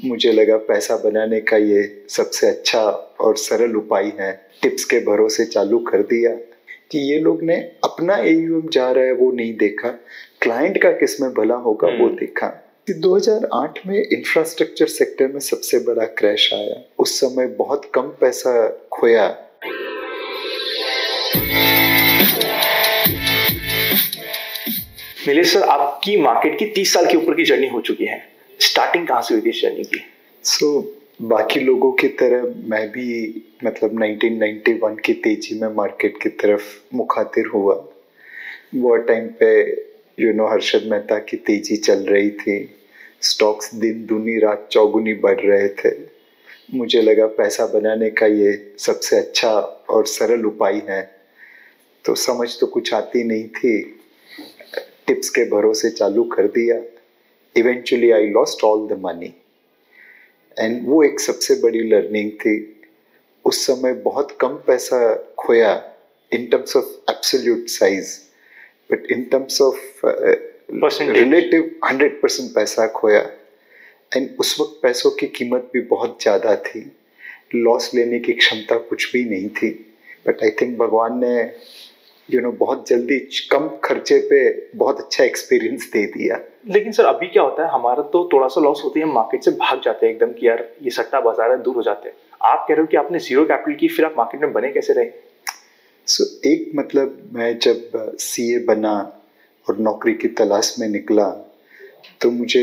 मुझे लगा पैसा बनाने का ये सबसे अच्छा और सरल उपाय है। टिप्स के भरोसे चालू कर दिया कि ये लोग ने अपना एयूएम जा रहा है वो नहीं देखा, क्लाइंट का किसमें भला होगा वो देखा। कि 2008 में इंफ्रास्ट्रक्चर सेक्टर में सबसे बड़ा क्रैश आया। उस समय बहुत कम पैसा खोया। नीलेश सर, आपकी मार्केट की 30 साल के ऊपर की जर्नी हो चुकी है। स्टार्टिंग कहाँ से हुई थी इस जर्नी की? बाकी लोगों की तरह मैं भी 1991 की तेजी में मार्केट की तरफ मुखातिर हुआ। वो टाइम पे हर्षद मेहता की तेजी चल रही थी। स्टॉक्स दिन दूनी रात चौगुनी बढ़ रहे थे। मुझे लगा पैसा बनाने का ये सबसे अच्छा और सरल उपाय है। तो समझ तो कुछ आती नहीं थी, टिप्स के भरोसे चालू कर दिया। Eventually I lost all the money and वो एक सबसे बड़ी लर्निंग थी। उस समय बहुत कम पैसा खोया in terms of absolute size, but in terms of relative 100% पैसा खोया। एंड उस वक्त पैसों की कीमत भी बहुत ज़्यादा थी, लॉस लेने की क्षमता कुछ भी नहीं थी। बट आई थिंक भगवान ने बहुत जल्दी कम खर्चे पे बहुत अच्छा एक्सपीरियंस दे दिया। लेकिन सर अभी क्या होता है, हमारा तो थोड़ा सा लॉस होती है, हम मार्केट से भाग जाते हैं एकदम कि यार ये सट्टा बाजार है, दूर हो जाते हैं। आप कह रहे हो कि आपने जीरो कैपिटल की, फिर आप मार्केट में बने कैसे रहे? एक मैं जब सीए बना और नौकरी की तलाश में निकला तो मुझे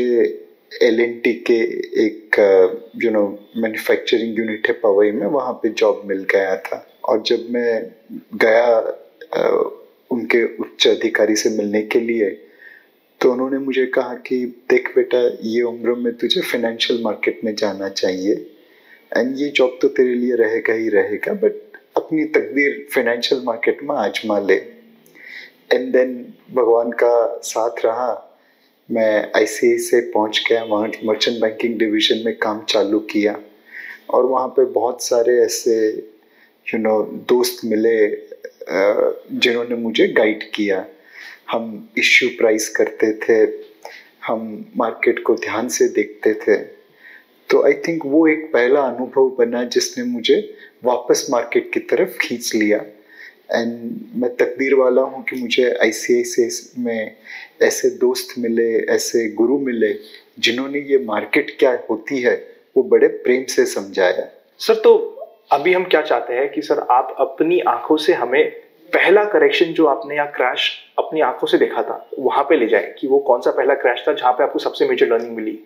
एलएनटी के एक मैन्युफैक्चरिंग यूनिट है पवई में, वहाँ पे जॉब मिल गया था। और जब मैं गया उनके उच्च अधिकारी से मिलने के लिए तो उन्होंने मुझे कहा कि देख बेटा, ये उम्र में तुझे फाइनेंशियल मार्केट में जाना चाहिए एंड ये जॉब तो तेरे लिए रहेगा ही रहेगा, बट अपनी तकदीर फाइनेंशियल मार्केट में आजमा ले। एंड देन भगवान का साथ रहा, मैं आईसीआई से पहुंच गया, वहाँ मर्चेंट बैंकिंग डिवीजन में काम चालू किया। और वहाँ पे बहुत सारे ऐसे दोस्त मिले जिन्होंने मुझे गाइड किया। हम इश्यू प्राइस करते थे, हम मार्केट को ध्यान से देखते थे। तो आई थिंक वो एक पहला अनुभव बना जिसने मुझे वापस मार्केट की तरफ खींच लिया। एंड मैं तकदीर वाला हूँ कि मुझे आईसीआईसीआई में ऐसे दोस्त मिले, ऐसे गुरु मिले जिन्होंने ये मार्केट क्या होती है वो बड़े प्रेम से समझाया। सर तो अभी हम क्या चाहते हैं कि सर आप अपनी आंखों से हमें पहला करेक्शन जो आपने या क्रैश अपनी आंखों से देखा था वहां पे ले जाए कि वो कौन सा पहला क्रैश था जहां पे आपको सबसे मेजर लर्निंग मिली?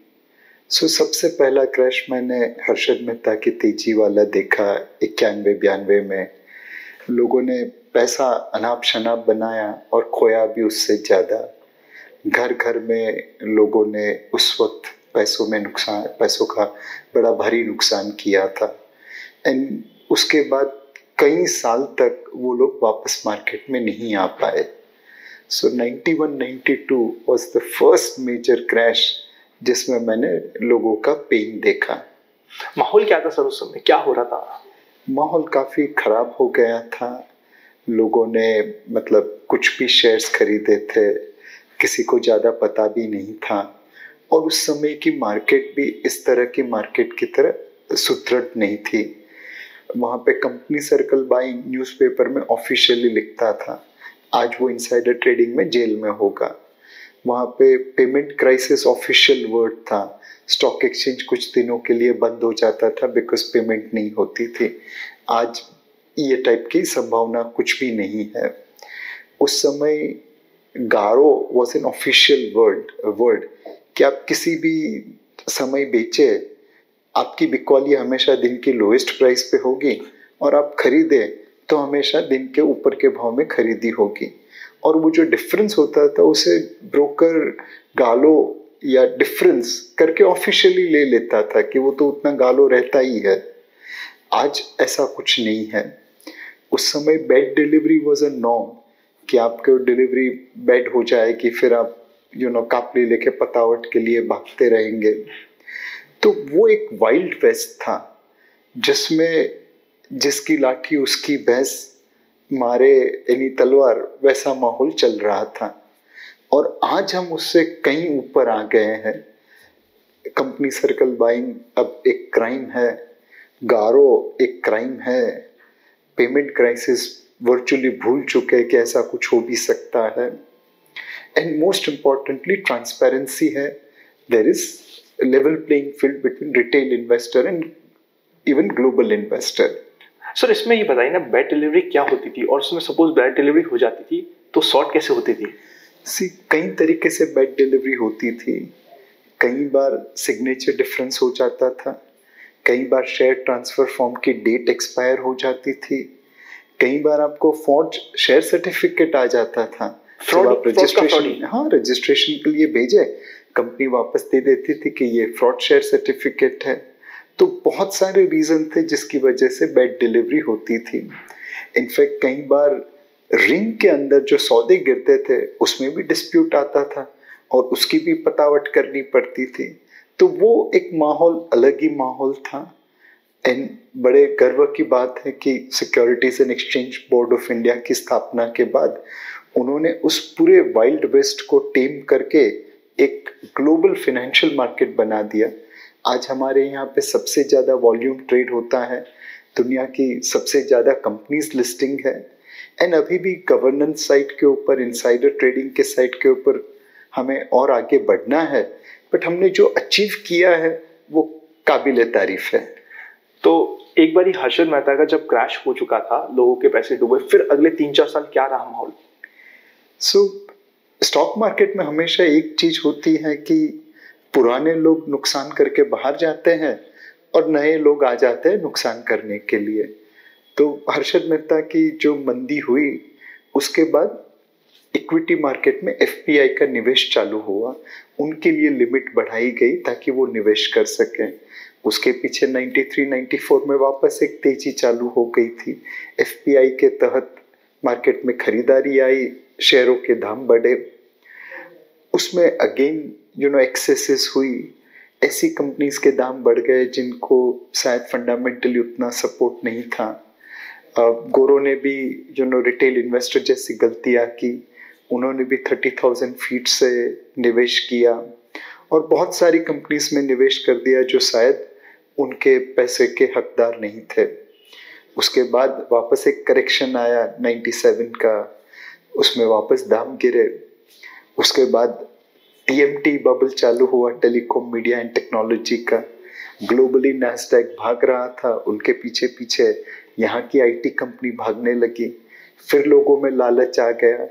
सबसे पहला क्रैश मैंने हर्षद मेहता की तेजी वाला देखा 91-92 में। लोगों ने पैसा अनाप शनाप बनाया और खोया भी उससे ज़्यादा। घर घर में लोगों ने उस वक्त पैसों का बड़ा भारी नुकसान किया था। एंड उसके बाद कई साल तक वो लोग वापस मार्केट में नहीं आ पाए। 91-92 was the first major crash जिसमें मैंने लोगों का पेन देखा। माहौल क्या था सर उस समय, क्या हो रहा था? माहौल काफी खराब हो गया था। लोगों ने कुछ भी शेयर्स खरीदे थे, किसी को ज्यादा पता भी नहीं था। और उस समय की मार्केट भी इस तरह की मार्केट की तरह सुदृढ़ नहीं थी। वहाँ पे कंपनी सर्कल बाइंग न्यूज़पेपर में ऑफिशियली लिखता था, आज वो इनसाइडर ट्रेडिंग में जेल में होगा। वहाँ पे पेमेंट क्राइसिस ऑफिशियल वर्ड था। स्टॉक एक्सचेंज कुछ दिनों के लिए बंद हो जाता था बिकॉज पेमेंट नहीं होती थी। आज ये टाइप की संभावना कुछ भी नहीं है। उस समय गारो वॉज एन ऑफिशियल वर्ड कि आप किसी भी समय बेचे, आपकी बिकवाली हमेशा दिन की लोएस्ट प्राइस पे होगी और आप खरीदे तो हमेशा दिन के ऊपर के भाव में खरीदी होगी। और वो जो डिफरेंस होता था उसे ब्रोकर गालो या डिफरेंस करके ऑफिशियली ले लेता था कि वो तो उतना गालो रहता ही है। आज ऐसा कुछ नहीं है। उस समय bed delivery was a norm कि आपके डिलीवरी बेड हो जाएगी, फिर आप कापड़ी लेके पतावट के लिए भागते रहेंगे। तो वो एक वाइल्ड वेस्ट था जिसमें जिसकी लाठी उसकी भैंस मारे यानी तलवार, वैसा माहौल चल रहा था। और आज हम उससे कहीं ऊपर आ गए हैं। कंपनी सर्कल बाइंग अब एक क्राइम है, गारो एक क्राइम है, पेमेंट क्राइसिस वर्चुअली भूल चुके हैं कि ऐसा कुछ हो भी सकता है। एंड मोस्ट इम्पॉर्टेंटली ट्रांसपेरेंसी है, there is level playing field between retail investor and even global investor. Sir इसमें ये बताइए ना, बैड डिलीवरी क्या होती थी, और उसमें सपोज बैड डिलीवरी हो जाती थी तो सॉर्ट कैसे होती थी? कई तरीके से बैड डिलीवरी होती थी। कई बार सिग्नेचर डिफरेंस हो जाता था, कई बार शेयर ट्रांसफर फॉर्म की डेट एक्सपायर हो जाती थी, कई बार आपको फॉर्ज शेयर सर्टिफिकेट आ जाता था। रजिस्ट्रेशन के लिए भेजे, कंपनी वापस दे देती थी कि ये फ्रॉड शेयर सर्टिफिकेट है। तो बहुत सारे रीजन थे जिसकी वजह से बैड डिलीवरी होती थी। इनफैक्ट कई बार रिंग के अंदर जो सौदे गिरते थे उसमें भी डिस्प्यूट आता था और उसकी भी पतावट करनी पड़ती थी। तो वो एक माहौल, अलग ही माहौल था। एंड बड़े गर्व की बात है कि securities and exchange board of India की स्थापना के बाद उन्होंने उस पूरे वाइल्ड वेस्ट को टेम करके एक ग्लोबल फाइनेंशियल मार्केट बना दिया। आज हमारे यहाँ पे सबसे ज़्यादा वॉल्यूम ट्रेड होता है, दुनिया की सबसे ज़्यादा कंपनीज लिस्टिंग है। एंड अभी भी गवर्नेंस साइड के ऊपर, इनसाइडर ट्रेडिंग के साइड के ऊपर हमें और आगे बढ़ना है, बट हमने जो अचीव किया है वो काबिल तारीफ है। तो एक बार हर्षद मेहता का जब क्रैश हो चुका था, लोगों के पैसे डूबे, फिर अगले 3-4 साल क्या रहा माहौल? स्टॉक मार्केट में हमेशा एक चीज होती है कि पुराने लोग नुकसान करके बाहर जाते हैं और नए लोग आ जाते हैं नुकसान करने के लिए। तो हर्षद मेहता की जो मंदी हुई उसके बाद इक्विटी मार्केट में एफपीआई का निवेश चालू हुआ, उनके लिए लिमिट बढ़ाई गई ताकि वो निवेश कर सकें। उसके पीछे 93-94 में वापस एक तेजी चालू हो गई थी। एफपीआई के तहत मार्केट में खरीदारी आई, शेयरों के दाम बढ़े, उसमें अगेन एक्सेसेस हुई। ऐसी कंपनीज के दाम बढ़ गए जिनको शायद फंडामेंटली उतना सपोर्ट नहीं था। गोरो ने भी रिटेल इन्वेस्टर जैसी गलतियां की, उन्होंने भी 30,000 फीट से निवेश किया और बहुत सारी कंपनीज में निवेश कर दिया जो शायद उनके पैसे के हकदार नहीं थे। उसके बाद वापस एक करेक्शन आया 97 का, उसमें वापस दाम गिरे। उसके बाद टीएमटी बबल चालू हुआ, टेलीकॉम मीडिया एंड टेक्नोलॉजी का। ग्लोबली नैस्डैक भाग रहा था, उनके पीछे पीछे यहाँ की आईटी कंपनी भागने लगी। फिर लोगों में लालच आ गया,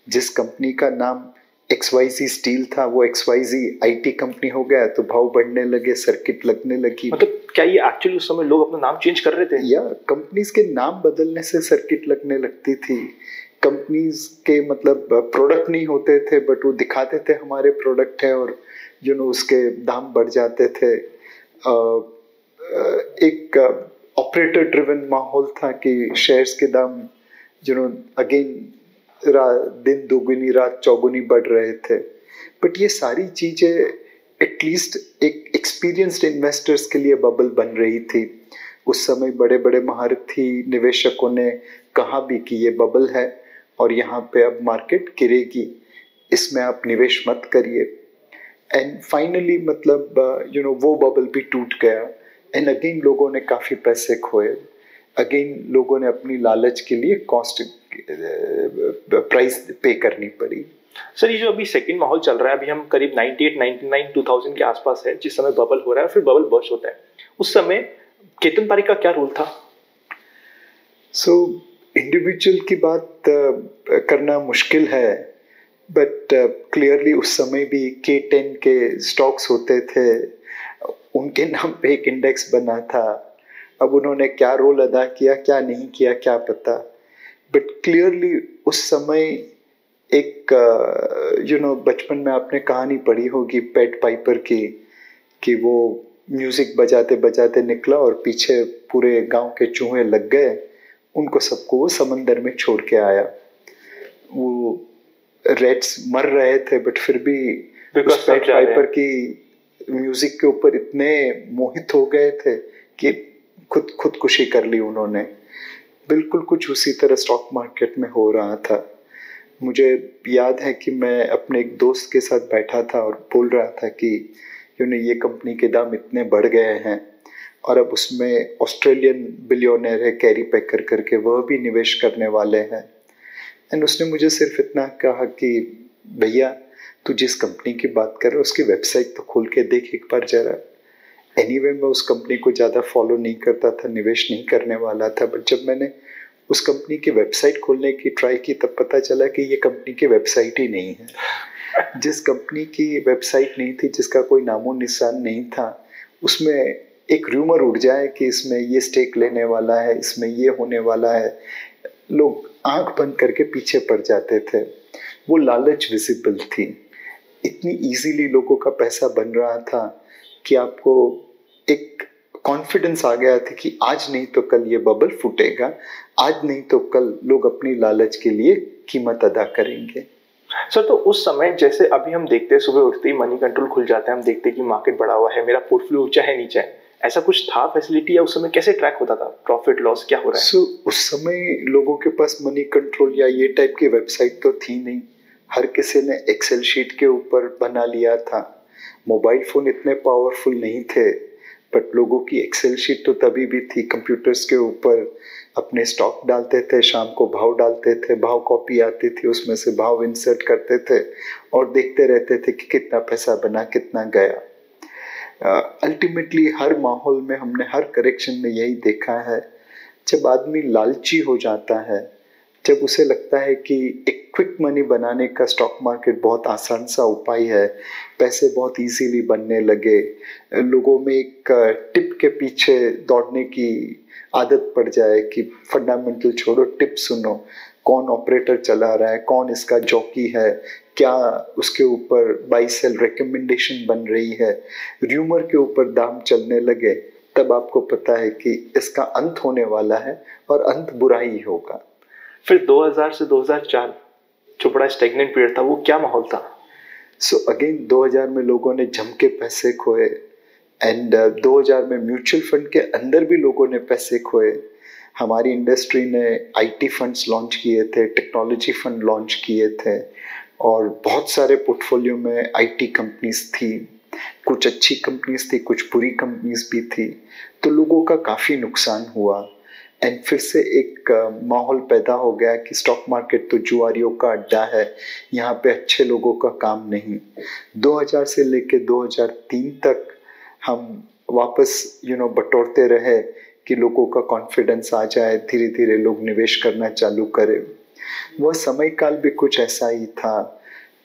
जिस कंपनी का नाम XYZ स्टील था वो XYZ आईटी कंपनी हो गया, तो भाव बढ़ने लगे, सर्किट लगने लगी। मतलब क्या ये एक्चुअली उस समय लोग अपना नाम चेंज कर रहे थे? या कंपनीज के नाम बदलने से सर्किट लगने लगती थी। कंपनीज के मतलब प्रोडक्ट नहीं होते थे बट वो दिखाते थे हमारे प्रोडक्ट है, और उसके दाम बढ़ जाते थे। एक ऑपरेटर ड्रिवन माहौल था कि शेयर्स के दाम अगेन दिन दोगुनी रात चौगुनी बढ़ रहे थे। बट ये सारी चीजें एटलीस्ट एक एक्सपीरियंस्ड इन्वेस्टर्स के लिए बबल बन रही थी। उस समय बड़े बड़े महारथी निवेशकों ने कहा भी कि ये बबल है और यहाँ पे अब मार्केट गिरेगी, इसमें आप निवेश मत करिए। एंड फाइनली मतलब वो बबल भी टूट गया एंड अगेन लोगों ने काफ़ी पैसे खोए। अगेन लोगों ने अपनी लालच के लिए कॉस्ट प्राइस पे करनी पड़ी। सर ये जो अभी सेकंड माहौल चल रहा है, अभी हम करीब 98, 99, 2000 के आसपास है, जिस समय बबल हो रहा है फिर बबल बर्स्ट होता है, उस समय केतन पारिक का क्या रोल था? इंडिविजुअल की बात करना मुश्किल है, बट क्लियरली उस समय भी K10 के स्टॉक्स होते थे, उनके नाम पे एक इंडेक्स बना था। अब उन्होंने क्या रोल अदा किया, क्या नहीं किया, क्या पता। बट क्लियरली उस समय एक बचपन में आपने कहानी पढ़ी होगी पेट पाइपर की, कि वो म्यूजिक बजाते बजाते निकला और पीछे पूरे गांव के चूहे लग गए, उनको सबको वो समंदर में छोड़ के आया। वो रेट्स मर रहे थे बट फिर भी उस पेट पाइपर की म्यूजिक के ऊपर इतने मोहित हो गए थे कि खुदकुशी कर ली उन्होंने। बिल्कुल कुछ उसी तरह स्टॉक मार्केट में हो रहा था। मुझे याद है कि मैं अपने एक दोस्त के साथ बैठा था और बोल रहा था कि ये कंपनी के दाम इतने बढ़ गए हैं, और अब उसमें ऑस्ट्रेलियन बिलियनर है कैरी पैकर करके, वह भी निवेश करने वाले हैं। एंड उसने मुझे सिर्फ इतना कहा कि भैया तू जिस कंपनी की बात कर रहा है उसकी वेबसाइट तो खोल के देख एक बार जरा। एनीवे मैं उस कंपनी को ज़्यादा फॉलो नहीं करता था, निवेश नहीं करने वाला था, बट जब मैंने उस कंपनी की वेबसाइट खोलने की ट्राई की तब पता चला कि ये कंपनी की वेबसाइट ही नहीं है। जिस कंपनी की वेबसाइट नहीं थी, जिसका कोई नामो निशान नहीं था, उसमें एक रूमर उड़ जाए कि इसमें ये स्टेक लेने वाला है, इसमें ये होने वाला है, लोग आंख बंद करके पीछे पड़ जाते थे। वो लालच विजिबल थी, इतनी इजीली लोगों का पैसा बन रहा था कि आपको एक कॉन्फिडेंस आ गया था कि आज नहीं तो कल ये बबल फूटेगा, आज नहीं तो कल लोग अपनी लालच के लिए कीमत अदा करेंगे। सर, तो उस समय जैसे अभी हम देखते हैं सुबह उठते ही मनी कंट्रोल खुल जाता है, हम देखते हैं कि मार्केट बढ़ा हुआ है, मेरा पोर्टफोलियो ऊंचा है नीचा है, ऐसा कुछ था फैसिलिटी, या उस समय कैसे ट्रैक होता था प्रॉफिट लॉस क्या हो रहा है? उस समय लोगों के पास मनी कंट्रोल या ये टाइप की वेबसाइट तो थी नहीं। हर किसी ने एक्सेल शीट के ऊपर बना लिया था। मोबाइल फोन इतने पावरफुल नहीं थे, बट लोगों की एक्सेल शीट तो तभी भी थी। कंप्यूटर्स के ऊपर अपने स्टॉक डालते थे, शाम को भाव डालते थे, भाव कॉपी आती थी, उसमें से भाव इंसर्ट करते थे और देखते रहते थे कि कितना पैसा बना, कितना गया। अल्टीमेटली हर माहौल में हमने हर करेक्शन में यही देखा है, जब आदमी लालची हो जाता है, जब उसे लगता है कि एक क्विक मनी बनाने का स्टॉक मार्केट बहुत आसान सा उपाय है, पैसे बहुत इजीली बनने लगे, लोगों में एक टिप के पीछे दौड़ने की आदत पड़ जाए कि फंडामेंटल छोड़ो, टिप सुनो, कौन ऑपरेटर चला रहा है, कौन इसका जॉकी है, क्या उसके ऊपर बाई सेल रिकमेंडेशन बन रही है, र्यूमर के ऊपर दाम चलने लगे, तब आपको पता है कि इसका अंत होने वाला है और अंत बुरा ही होगा। फिर 2000 से 2004 जो बड़ा स्टेगनेंट पीरियड था, वो क्या माहौल था? सो अगेन 2000 में लोगों ने जम के पैसे खोए, एंड 2000 में म्यूचुअल फंड के अंदर भी लोगों ने पैसे खोए। हमारी इंडस्ट्री ने आईटी फंड्स लॉन्च किए थे, टेक्नोलॉजी फंड लॉन्च किए थे, और बहुत सारे पोर्टफोलियो में आईटी कंपनीज थी, कुछ अच्छी कंपनीज थी, कुछ बुरी कंपनीज भी थी, तो लोगों का काफ़ी नुकसान हुआ। एंड फिर से एक माहौल पैदा हो गया कि स्टॉक मार्केट तो जुआरियों का अड्डा है, यहाँ पे अच्छे लोगों का काम नहीं। 2000 से लेके 2003 तक हम वापस बटोरते रहे कि लोगों का कॉन्फिडेंस आ जाए, धीरे धीरे लोग निवेश करना चालू करें। वह समय काल भी कुछ ऐसा ही था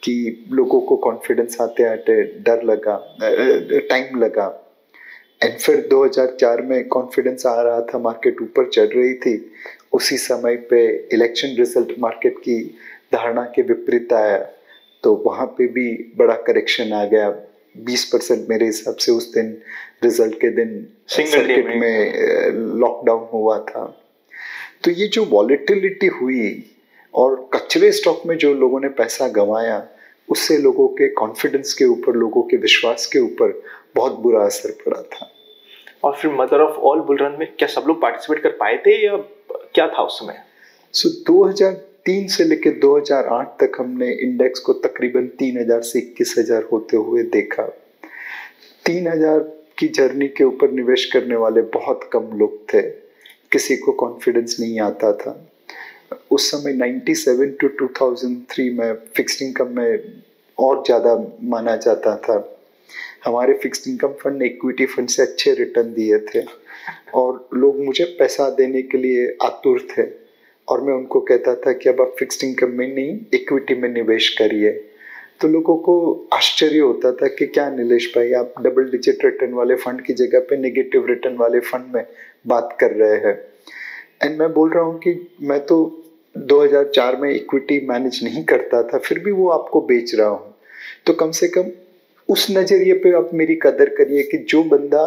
कि लोगों को कॉन्फिडेंस आते आते डर लगा, टाइम लगा। एंड फिर 2004 में कॉन्फिडेंस आ रहा था, मार्केट ऊपर चढ़ रही थी, उसी समय पे इलेक्शन रिजल्ट मार्केट की धारणा के विपरीत आया, तो वहाँ पे भी बड़ा करेक्शन आ गया। 20% मेरे हिसाब से उस दिन रिजल्ट के दिन सर्किट में लॉकडाउन हुआ था। तो ये जो वॉलेटिलिटी हुई और कचरे स्टॉक में जो लोगों ने पैसा गंवाया, उससे लोगों के कॉन्फिडेंस के ऊपर, लोगों के विश्वास के ऊपर बहुत बुरा असर पड़ा था। और फिर mother of all bull run में क्या सब लोग पार्टिसिपेट कर पाए थे या क्या था उस समय? 2003 से लेकर 2008 तक हमने इंडेक्स को तकरीबन 3000 से 21000 होते हुए देखा। 3000 की जर्नी के ऊपर निवेश करने वाले बहुत कम लोग थे, किसी को कॉन्फिडेंस नहीं आता था। उस समय 97 to 2003 में फिक्स्ड इनकम में और ज़्यादा माना जाता था। हमारे फिक्स्ड इनकम फंड ने इक्विटी फंड से अच्छे रिटर्न दिए थे, और लोग मुझे पैसा देने के लिए आतुर थे, और मैं उनको कहता था कि अब आप फिक्स्ड इनकम में नहीं, इक्विटी में निवेश करिए। तो लोगों को आश्चर्य होता था कि क्या नीलेश भाई, आप डबल डिजिट रिटर्न वाले फंड की जगह पे नेगेटिव रिटर्न वाले फंड में बात कर रहे हैं। एंड मैं बोल रहा हूँ कि मैं तो 2004 में इक्विटी मैनेज नहीं करता था, फिर भी वो आपको बेच रहा हूँ, तो कम से कम उस नजरिए पे आप मेरी कदर करिए कि जो बंदा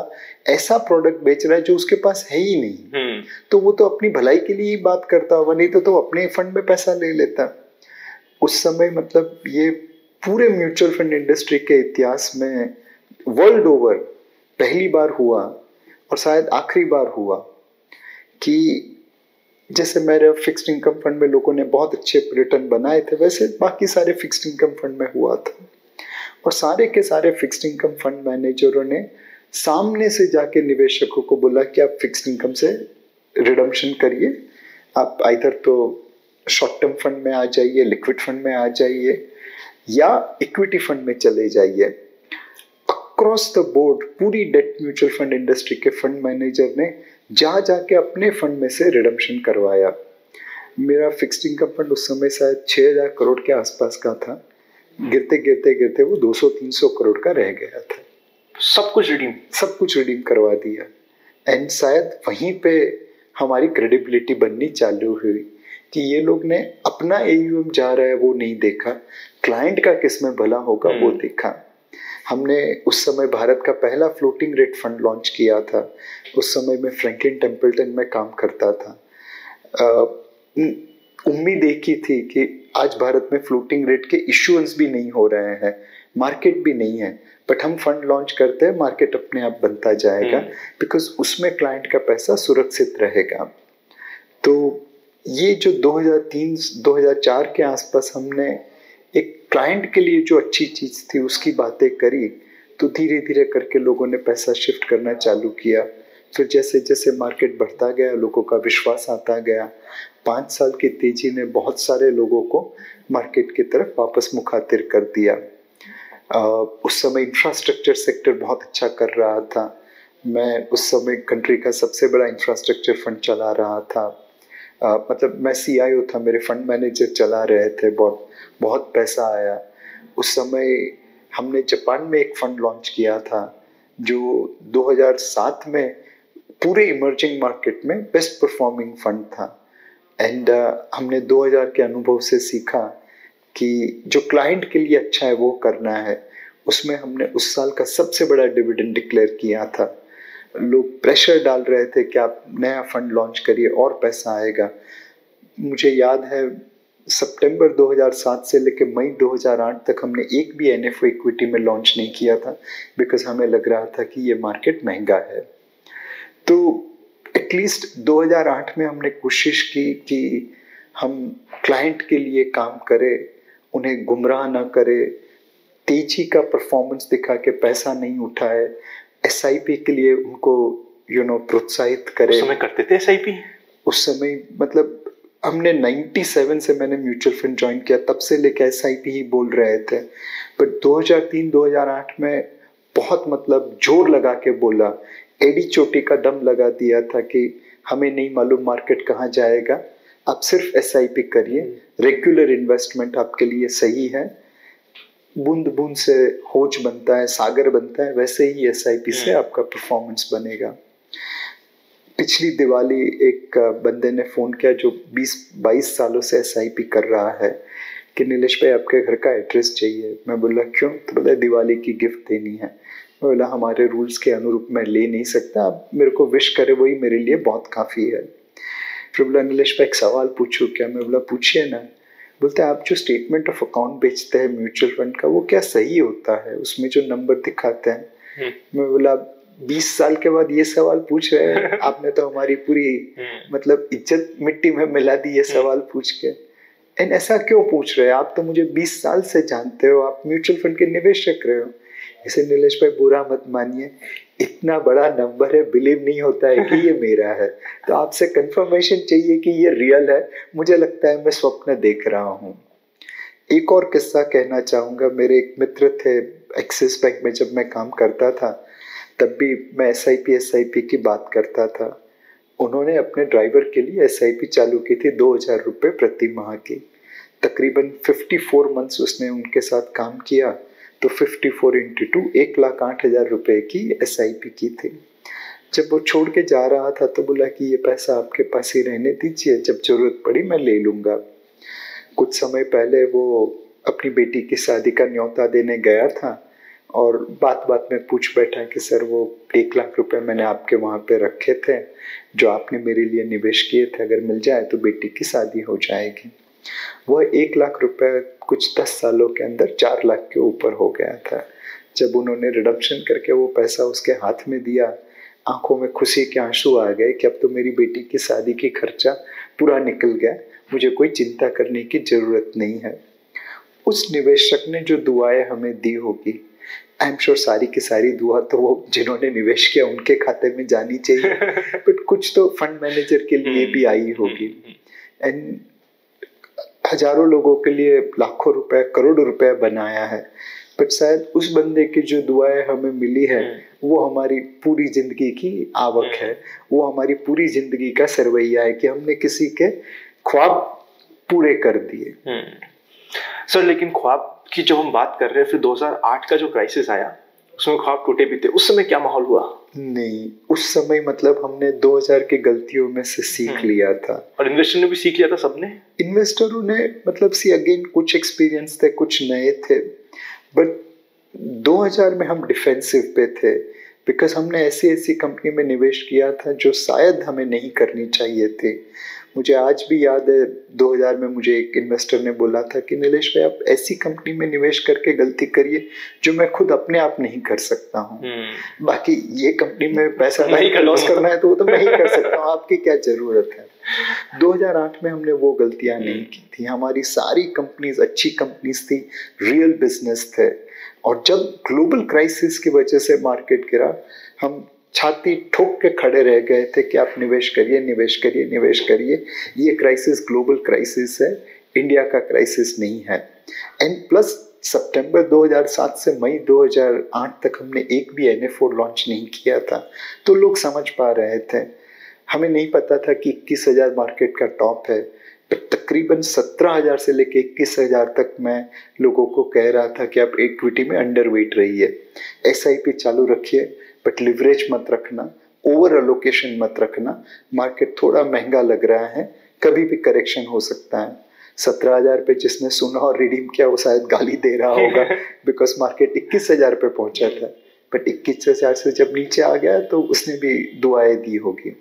ऐसा प्रोडक्ट बेच रहा है जो उसके पास है ही नहीं, तो वो तो अपनी भलाई के लिए ही बात करता होगा, नहीं तो अपने फंड में पैसा ले लेता। उस समय मतलब ये पूरे म्यूचुअल फंड इंडस्ट्री के इतिहास में वर्ल्ड ओवर पहली बार हुआ, और शायद आखिरी बार हुआ, कि जैसे मेरे फिक्स्ड इनकम फंड में लोगों ने बहुत अच्छे रिटर्न बनाए थे, वैसे बाकी सारे फिक्स्ड इनकम फंड में हुआ था। और सारे के सारे फिक्स्ड इनकम फंड मैनेजरों ने सामने से जाके निवेशकों को बोला कि आप फिक्स्ड इनकम से रिडम्पशन करिए, आप आइदर तो शॉर्ट टर्म फंड में आ जाइए, लिक्विड फंड में आ जाइए, या इक्विटी फंड में चले जाइए। अक्रॉस द बोर्ड पूरी डेट म्यूचुअल फंड इंडस्ट्री के फंड मैनेजर ने जा जाके अपने फंड में से रिडम्पशन करवाया। मेरा फिक्स्ड इनकम फंड उस समय शायद 6,000 करोड़ के आसपास का था, गिरते गिरते गिरते वो 200-300 करोड़ का रह गया था। सब कुछ रिडीम करवा दिया। एंड शायद वहीं पे हमारी क्रेडिबिलिटी बननी चालू हुई कि ये लोग ने अपना AUM जा रहा है वो नहीं देखा, क्लाइंट का किस में भला होगा वो देखा। हमने उस समय भारत का पहला फ्लोटिंग रेट फंड लॉन्च किया था। उस समय में फ्रैंकलिन टेम्पल्टन में काम करता था। उम्मीद एक ही थी कि आज भारत में फ्लोटिंग रेट के इश्यूएंस भी नहीं हो रहे हैं, मार्केट भी नहीं है, बट हम फंड लॉन्च करते हैं, मार्केट अपने आप बनता जाएगा, बिकॉज उसमें क्लाइंट का पैसा सुरक्षित रहेगा। तो ये जो 2003-2004 के आसपास हमने एक क्लाइंट के लिए जो अच्छी चीज थी उसकी बातें करी, तो धीरे धीरे करके लोगों ने पैसा शिफ्ट करना चालू किया। फिर जैसे जैसे मार्केट बढ़ता गया, लोगों का विश्वास आता गया। 5 साल की तेजी ने बहुत सारे लोगों को मार्केट की तरफ वापस मुखातिर कर दिया। उस समय इंफ्रास्ट्रक्चर सेक्टर बहुत अच्छा कर रहा था। मैं उस समय कंट्री का सबसे बड़ा इंफ्रास्ट्रक्चर फंड चला रहा था। मतलब मैं CIO था, मेरे फंड मैनेजर चला रहे थे, बहुत पैसा आया। उस समय हमने जापान में एक फंड लॉन्च किया था जो 2007 में पूरे इमर्जिंग मार्केट में बेस्ट परफॉर्मिंग फंड था। एंड हमने 2000 के अनुभव से सीखा कि जो क्लाइंट के लिए अच्छा है वो करना है। उसमें हमने उस साल का सबसे बड़ा डिविडेंड डिक्लेयर किया था। लोग प्रेशर डाल रहे थे कि आप नया फंड लॉन्च करिए और पैसा आएगा। मुझे याद है सितंबर 2007 से लेकर मई 2008 तक हमने एक भी NFO इक्विटी में लॉन्च नहीं किया था, बिकॉज हमें लग रहा था कि ये मार्केट महंगा है। तो एटलीस्ट 2008 में हमने कोशिश की कि हम क्लाइंट के लिए काम करें, उन्हें गुमराह ना करें, तेजी का परफॉर्मेंस दिखा के पैसा नहीं उठाए, SIP के लिए उनको प्रोत्साहित करें। उस समय करते थे SIP? उस समय मतलब हमने 97 से मैंने म्यूचुअल फंड ज्वाइन किया, तब से लेकर SIP ही बोल रहे थे। बट 2003-2008 में बहुत मतलब जोर लगा के बोला, एडी चोटी का दम लगा दिया था कि हमें नहीं मालूम मार्केट कहाँ जाएगा, आप सिर्फ SIP करिए, रेगुलर इन्वेस्टमेंट आपके लिए सही है। बूंद बूंद से होज बनता है, सागर बनता है, वैसे ही SIP से आपका परफॉर्मेंस बनेगा। पिछली दिवाली एक बंदे ने फ़ोन किया जो 20-22 सालों से SIP कर रहा है कि नीलेश भाई आपके घर का एड्रेस चाहिए। मैं बोला क्यों? तो बोला दिवाली की गिफ्ट देनी है। मैं बोला हमारे रूल्स के अनुरूप मैं ले नहीं सकता, आप मेरे को विश करे वही मेरे लिए बहुत काफ़ी है। फिर बोला नीलेश भाई एक सवाल पूछूं क्या? मैं बोला पूछिए ना। बोलते आप जो स्टेटमेंट ऑफ अकाउंट बेचते हैं म्यूचुअल फंड का, वो क्या सही होता है? उसमें जो नंबर दिखाते हैं। मैं बोला 20 साल के बाद ये सवाल पूछ रहे हैं आपने तो हमारी पूरी मतलब इज्जत मिट्टी में मिला दी ये सवाल पूछ के। एंड ऐसा क्यों पूछ रहे हैं? आप तो मुझे 20 साल से जानते हो, आप म्यूचुअल फंड के निवेशक रहे हो। इसे नीलेश भाई बुरा मत मानिए, इतना बड़ा नंबर है, बिलीव नहीं होता है कि ये मेरा है, तो आपसे कंफर्मेशन चाहिए कि ये रियल है। मुझे लगता है मैं स्वप्न देख रहा हूँ। एक और किस्सा कहना चाहूँगा। मेरे एक मित्र थे एक्सिस बैंक में, जब मैं काम करता था तब भी मैं SIP की बात करता था। उन्होंने अपने ड्राइवर के लिए SIP चालू की थी 2000 रुपये प्रति माह की। तकरीबन 54 मंथ्स उसने उनके साथ काम किया, तो 54 × 2 1,08,000 रुपये की SIP की थी। जब वो छोड़ के जा रहा था तो बोला कि ये पैसा आपके पास ही रहने दीजिए, जब जरूरत पड़ी मैं ले लूँगा। कुछ समय पहले वो अपनी बेटी की शादी का न्योता देने गया था और बात बात में पूछ बैठा कि सर वो 1 लाख रुपए मैंने आपके वहाँ पे रखे थे जो आपने मेरे लिए निवेश किए थे, अगर मिल जाए तो बेटी की शादी हो जाएगी। वह 1 लाख रुपए कुछ 10 सालों के अंदर 4 लाख के ऊपर हो गया था। जब उन्होंने रिडम्पशन करके वो पैसा उसके हाथ में दिया, आंखों में खुशी के आंसू आ गए कि अब तो मेरी बेटी की शादी की खर्चा पूरा निकल गया, मुझे कोई चिंता करने की जरूरत नहीं है। उस निवेशक ने जो दुआएं हमें दी होगी, आई एम श्योर सारी की सारी दुआ तो वो जिन्होंने निवेश किया उनके खाते में जानी चाहिए, बट कुछ तो फंड मैनेजर के लिए भी आई होगी। एंड हजारों लोगों के लिए लाखों रुपए करोड़ों रुपए बनाया है, बट शायद उस बंदे की जो दुआएं हमें मिली है वो हमारी पूरी जिंदगी की आवक है, वो हमारी पूरी जिंदगी का सरवैया है कि हमने किसी के ख्वाब पूरे कर दिए। सर लेकिन ख्वाब की जब हम बात कर रहे हैं, फिर 2008 का जो क्राइसिस आया उसमें ख्वाब टूटे भी थे, उस समय क्या माहौल हुआ? नहीं, उस समय मतलब हमने 2000 की गलतियों में से सीख लिया था, और इन्वेस्टर ने भी सीख लिया था, सबने। इन्वेस्टरों ने मतलब सी अगेन कुछ एक्सपीरियंस थे, कुछ नए थे, बट 2000 में हम डिफेंसिव पे थे बिकॉज हमने ऐसी ऐसी कंपनी में निवेश किया था जो शायद हमें नहीं करनी चाहिए थी। मुझे आज भी याद है 2000 में मुझे एक इन्वेस्टर ने बोला था कि नीलेश भाई आप ऐसी कंपनी में निवेश करके गलती करिए जो मैं खुद अपने आप नहीं कर सकता हूँ, बाकी ये कंपनी में पैसा नहीं लॉस करना है तो वो तो मैं ही कर सकता हूँ, आपकी क्या जरूरत है। 2008 में हमने वो गलतियां नहीं की थी, हमारी सारी कंपनीज अच्छी कंपनीज थी, रियल बिजनेस थे, और जब ग्लोबल क्राइसिस की वजह से मार्केट गिरा हम छाती ठोक के खड़े रह गए थे कि आप निवेश करिए निवेश करिए निवेश करिए, ये क्राइसिस ग्लोबल क्राइसिस है, इंडिया का क्राइसिस नहीं है। एंड प्लस सितंबर 2007 से मई 2008 तक हमने एक भी NF4 लॉन्च नहीं किया था, तो लोग समझ पा रहे थे, हमें नहीं पता था कि 21,000 मार्केट का टॉप है, तकरीबन 17,000 से लेके 21,000 तक मैं लोगों को कह रहा था कि आप इक्विटी में अंडरवेट रहिए, SIP चालू रखिए, बट लिवरेज मत रखना, ओवर अलोकेशन मत रखना, मार्केट थोड़ा महंगा लग रहा है, कभी भी करेक्शन हो सकता है। 17,000 पे जिसने सुना और रिडीम किया वो शायद गाली दे रहा होगा बिकॉज मार्केट 21,000 पे पहुंचा था, बट 21,000 से जब नीचे आ गया तो उसने भी दुआएं दी होगी।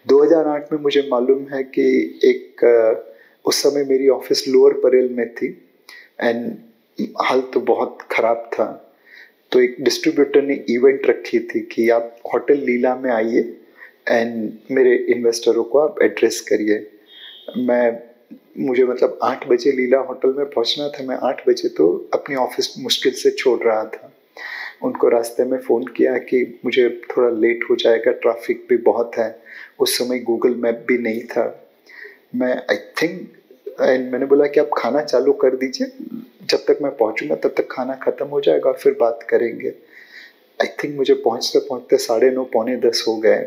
2008 में मुझे मालूम है कि एक उस समय मेरी ऑफिस लोअर परेल में थी एंड हाल तो बहुत ख़राब था, तो एक डिस्ट्रीब्यूटर ने इवेंट रखी थी कि आप होटल लीला में आइए एंड मेरे इन्वेस्टरों को आप एड्रेस करिए। मुझे मतलब 8 बजे लीला होटल में पहुंचना था, मैं 8 बजे तो अपनी ऑफिस मुश्किल से छोड़ रहा था, उनको रास्ते में फ़ोन किया कि मुझे थोड़ा लेट हो जाएगा, ट्रैफिक भी बहुत है, उस समय गूगल मैप भी नहीं था, मैं आई थिंक मैंने बोला कि आप खाना चालू कर दीजिए, जब तक मैं पहुंचूंगा तब तक खाना ख़त्म हो जाएगा फिर बात करेंगे। आई थिंक मुझे पहुंचते पहुंचते 9:30 पौने 10 हो गए,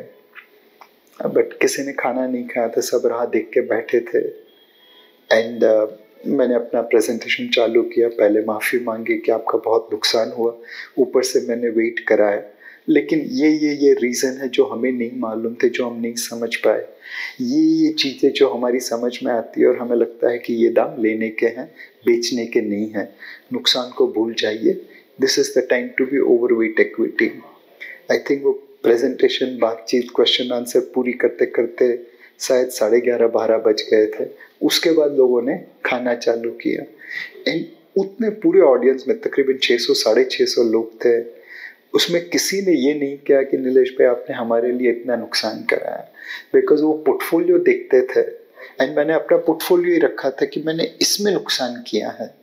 बट किसी ने खाना नहीं खाया था, सब राह देख के बैठे थे। एंड मैंने अपना प्रेजेंटेशन चालू किया, पहले माफ़ी मांगी कि आपका बहुत नुकसान हुआ, ऊपर से मैंने वेट कराया, लेकिन ये रीज़न है जो हमें नहीं मालूम थे, जो हम नहीं समझ पाए, ये चीज़ें जो हमारी समझ में आती है और हमें लगता है कि ये दाम लेने के हैं, बेचने के नहीं हैं, नुकसान को भूल जाइए, this is the time to be overweight equity. I think वो प्रेजेंटेशन, बातचीत, क्वेश्चन आंसर पूरी करते करते शायद 11:30-12 बज गए थे। उसके बाद लोगों ने खाना चालू किया एंड उतने पूरे ऑडियंस में तकरीबन 600-650 लोग थे, उसमें किसी ने ये नहीं किया कि नीलेश भाई आपने हमारे लिए इतना नुकसान कराया, बिकॉज वो पोर्टफोलियो देखते थे एंड मैंने अपना पोर्टफोलियो ही रखा था कि मैंने इसमें नुकसान किया है,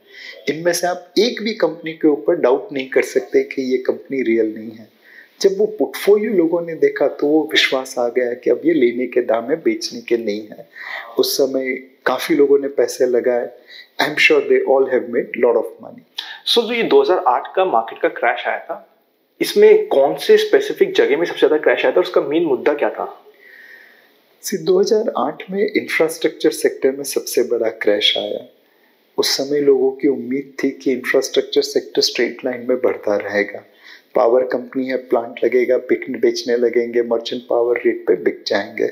इनमें से आप एक भी कंपनी के ऊपर डाउट नहीं कर सकते कि ये कंपनी रियल नहीं है। जब वो पोर्टफोलियो लोगों ने देखा तो वो विश्वास आ गया कि अब ये लेने के दाम है, बेचने के नहीं है। उस समय काफ़ी लोगों ने पैसे लगाए, I am sure they all have made lot of money. So जो ये 2008 का मार्केट का क्रैश आया था, इसमें कौन से स्पेसिफिक जगह में सबसे ज़्यादा क्रैश आया था, उसका मेन मुद्दा क्या था? 2008 में इंफ्रास्ट्रक्चर सेक्टर में सबसे बड़ा क्रैश आया। उस समय लोगों की उम्मीद थी कि इंफ्रास्ट्रक्चर सेक्टर स्ट्रेट लाइन में बढ़ता रहेगा, पावर कंपनी है, प्लांट लगेगा, बेचने लगेंगे, मर्चेंट पावर रेट पे बिक जाएंगे।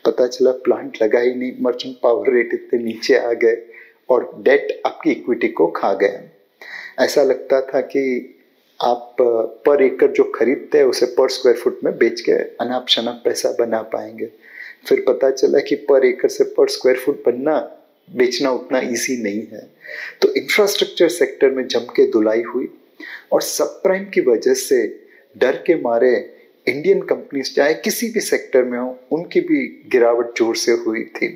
पता चला प्लांट लगा ही नहीं, मर्चेंट पावर रेट इतने नीचे आ गए और डेट आपकी इक्विटी को खा गए। ऐसा लगता था कि आप पर एकड़ जो खरीदते हैं उसे पर स्क्वायर फुट में बेच के अनाप शनाप पैसा बना पाएंगे। फिर पता चला कि पर एकड़ से पर स्क्वायर फुट बनना, बेचना उतना इजी नहीं है। तो इंफ्रास्ट्रक्चर सेक्टर में जम के धुलाई हुई और सब प्राइम की वजह से डर के मारे इंडियन कंपनीज चाहे किसी भी सेक्टर में हो, उनकी भी गिरावट जोर से हुई थी।